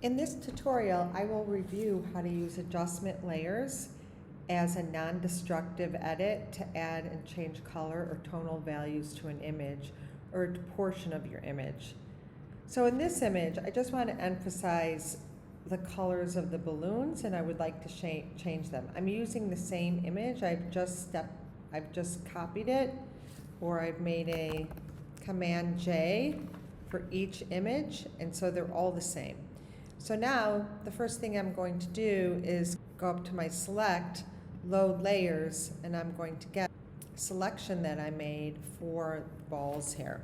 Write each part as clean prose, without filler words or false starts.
In this tutorial, I will review how to use adjustment layers as a non-destructive edit to add and change color or tonal values to an image or a portion of your image. So in this image, I just want to emphasize the colors of the balloons, and I would like to change them. I'm using the same image. I've just copied it, or I've made a Command J for each image, and so they're all the same. So now the first thing I'm going to do is go up to my select, load layers, and I'm going to get a selection that I made for balls here.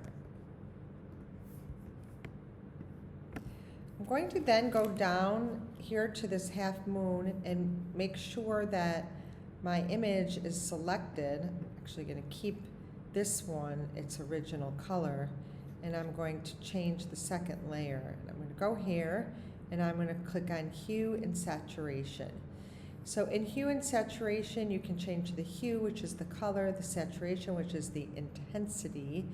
I'm going to then go down here to this half moon and make sure that my image is selected. I'm actually going to keep this one its original color, and I'm going to change the second layer. And I'm going to go here and I'm going to click on hue and saturation. So in hue and saturation, you can change the hue, which is the color, the saturation, which is the intensity,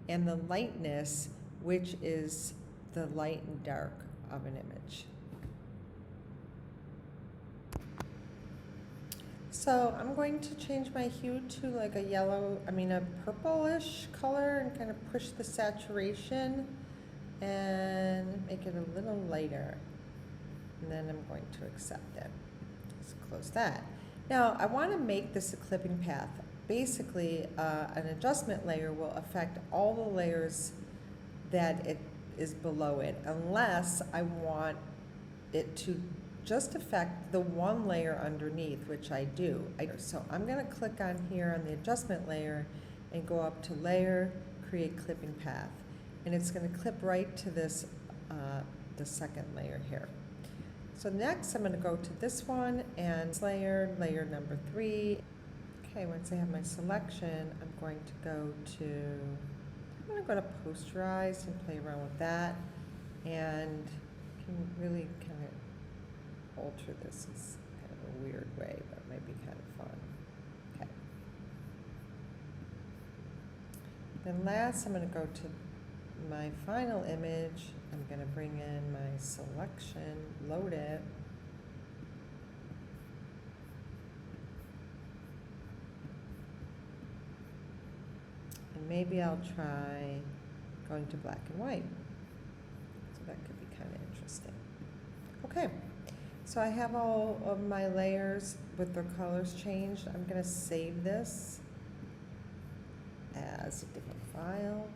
and the lightness, which is the light and dark of an image. So I'm going to change my hue to like a purplish color, and kind of push the saturation and make it a little lighter. And then I'm going to accept it. Just close that. Now I want to make this a clipping path. Basically, an adjustment layer will affect all the layers that it is below it, unless I want it to just affect the one layer underneath, which I do. So I'm going to click on here on the adjustment layer and go up to Layer, Create Clipping Path. And it's going to clip right to this, the second layer here. So next I'm going to go to this one and layer number 3. Okay, once I have my selection, I'm going to go to posterize and play around with that, and can really kind of alter this in kind of a weird way, but it might be kind of fun. Okay. Then last, I'm going to go to my final image. I'm going to bring in my selection, load it. And maybe I'll try going to black and white. So that could be kind of interesting. Okay, so I have all of my layers with their colors changed. I'm going to save this as a different file.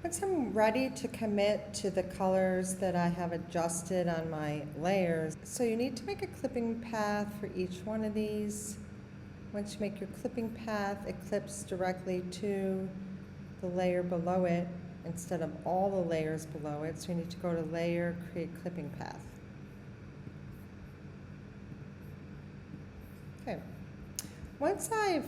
Once I'm ready to commit to the colors that I have adjusted on my layers, so you need to make a clipping path for each one of these. Once you make your clipping path, it clips directly to the layer below it instead of all the layers below it. So you need to go to Layer, Create Clipping Path. Okay. Once I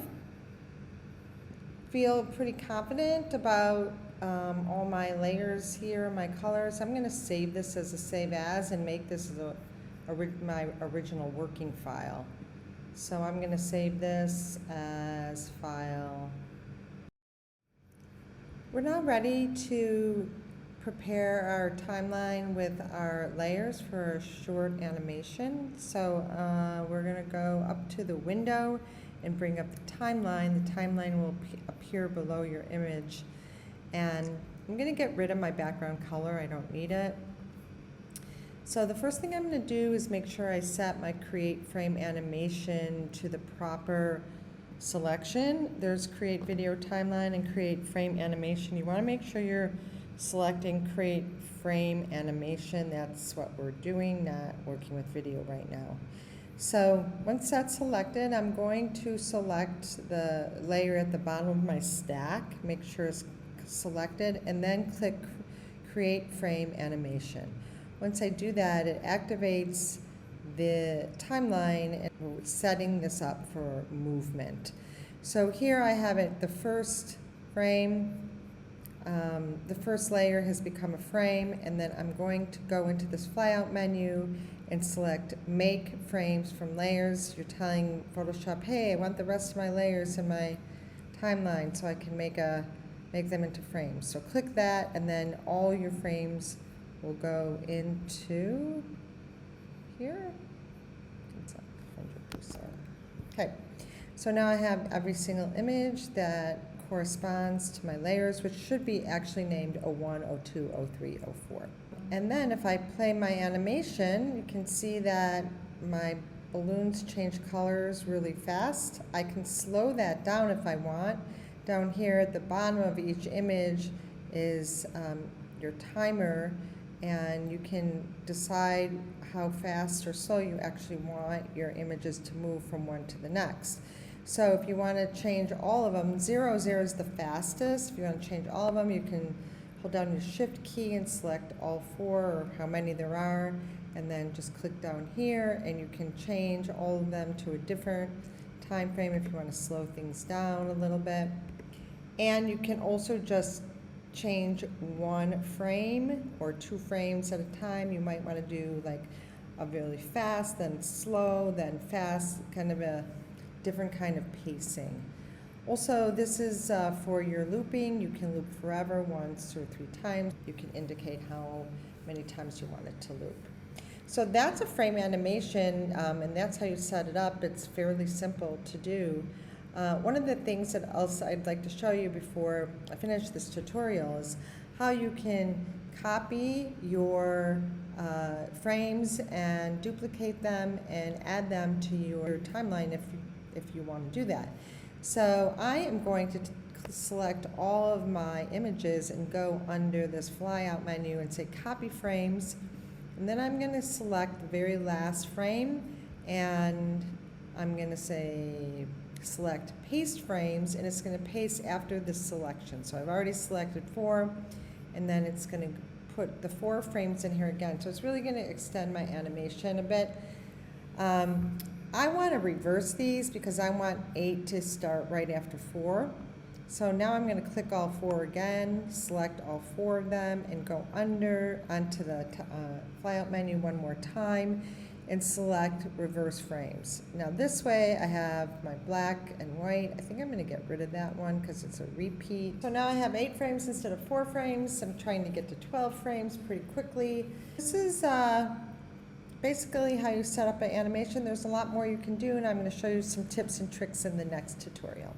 feel pretty confident about all my layers here, my colors, I'm going to save this as a save as and make this as my original working file. So I'm going to save this as file. We're now ready to prepare our timeline with our layers for a short animation. So we're going to go up to the window and bring up the timeline. The timeline will appear below your image. And I'm going to get rid of my background color. I don't need it. So the first thing I'm going to do is make sure I set my Create Frame Animation to the proper selection. There's Create Video Timeline and Create Frame Animation. You want to make sure you're selecting Create Frame Animation. That's what we're doing, not working with video right now. So once that's selected, I'm going to select the layer at the bottom of my stack, make sure it's selected, and then click Create Frame Animation. Once I do that, it activates the timeline, and we're setting this up for movement. So here I have it, the first frame, the first layer has become a frame, and then I'm going to go into this flyout menu and select Make Frames from Layers. You're telling Photoshop, hey, I want the rest of my layers in my timeline, so I can make a make them into frames. So click that, and then all your frames will go into here. It's 100%. Okay, so now I have every single image that corresponds to my layers, which should be actually named 01, 02, 03, 04. And then if I play my animation, you can see that my balloons change colors really fast. I can slow that down if I want. Down here at the bottom of each image is your timer, and you can decide how fast or slow you actually want your images to move from one to the next. So if you want to change all of them, 0 is the fastest. If you want to change all of them, you can hold down your Shift key and select all 4, or how many there are, and then just click down here, and you can change all of them to a different time frame if you want to slow things down a little bit. And you can also just change 1 frame or 2 frames at a time. You might want to do like a really fast, then slow, then fast, kind of a different kind of pacing. Also, this is for your looping. You can loop forever, 1 or 3 times. You can indicate how many times you want it to loop. So that's a frame animation, and that's how you set it up. It's fairly simple to do. One of the things that else I'd like to show you before I finish this tutorial is how you can copy your frames and duplicate them and add them to your timeline if you want to do that. So I am going to select all of my images and go under this flyout menu and say copy frames, and then I'm going to select the very last frame, and I'm going to say select paste frames, and it's going to paste after this selection. So I've already selected 4, and then it's going to put the 4 frames in here again. So it's really going to extend my animation a bit. I want to reverse these because I want 8 to start right after 4. So now I'm going to click all 4 again, select all 4 of them, and go onto the flyout menu one more time and select reverse frames. Now this way I have my black and white. I think I'm going to get rid of that one because it's a repeat. So now I have 8 frames instead of 4 frames. I'm trying to get to 12 frames pretty quickly. This is basically how you set up an animation. There's a lot more you can do, and I'm going to show you some tips and tricks in the next tutorial.